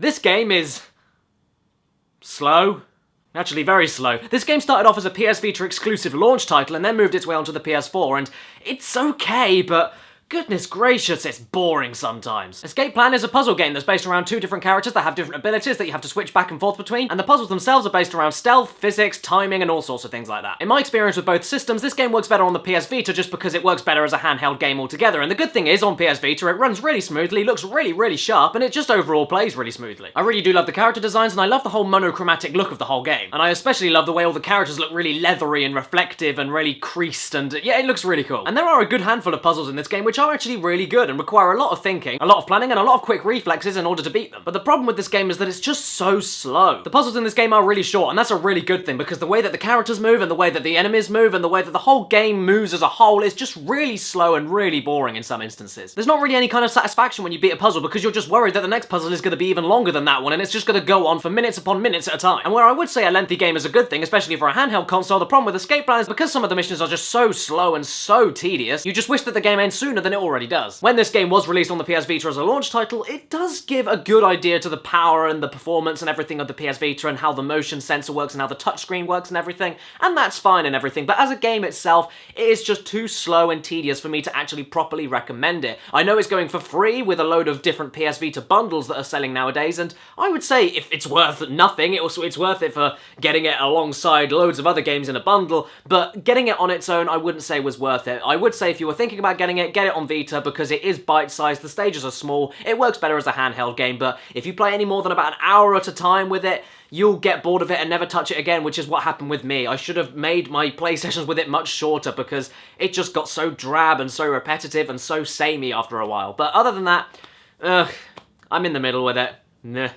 This game is slow. Actually, very slow. This game started off as a PS Vita exclusive launch title and then moved its way onto the PS4, and it's okay, but goodness gracious, it's boring sometimes. Escape Plan is a puzzle game that's based around two different characters that have different abilities that you have to switch back and forth between, and the puzzles themselves are based around stealth, physics, timing, and all sorts of things like that. In my experience with both systems, this game works better on the PS Vita just because it works better as a handheld game altogether, and the good thing is, on PS Vita, it runs really smoothly, looks really sharp, and it just overall plays really smoothly. I really do love the character designs, and I love the whole monochromatic look of the whole game, and I especially love the way all the characters look really leathery and reflective and really creased, and yeah, it looks really cool. And there are a good handful of puzzles in this game which are actually really good and require a lot of thinking, a lot of planning, and a lot of quick reflexes in order to beat them. But the problem with this game is that it's just so slow. The puzzles in this game are really short, and that's a really good thing, because the way that the characters move, and the way that the enemies move, and the way that the whole game moves as a whole is just really slow and really boring in some instances. There's not really any kind of satisfaction when you beat a puzzle, because you're just worried that the next puzzle is going to be even longer than that one, and it's just going to go on for minutes upon minutes at a time. And where I would say a lengthy game is a good thing, especially for a handheld console, the problem with Escape Plan is because some of the missions are just so slow and so tedious, you just wish that the game ends sooner than it already does. When this game was released on the PS Vita as a launch title, it does give a good idea to the power and the performance and everything of the PS Vita, and how the motion sensor works and how the touchscreen works and everything, and that's fine and everything, but as a game itself, it is just too slow and tedious for me to actually properly recommend it. I know it's going for free with a load of different PS Vita bundles that are selling nowadays, and I would say if it's worth nothing, it's worth it for getting it alongside loads of other games in a bundle, but getting it on its own I wouldn't say was worth it. I would say if you were thinking about getting it, get it on Vita, because it is bite-sized, the stages are small, it works better as a handheld game, but if you play any more than about an hour at a time with it, you'll get bored of it and never touch it again, which is what happened with me. I should have made my play sessions with it much shorter, because it just got so drab and so repetitive and so samey after a while. But other than that, I'm in the middle with it. Nah.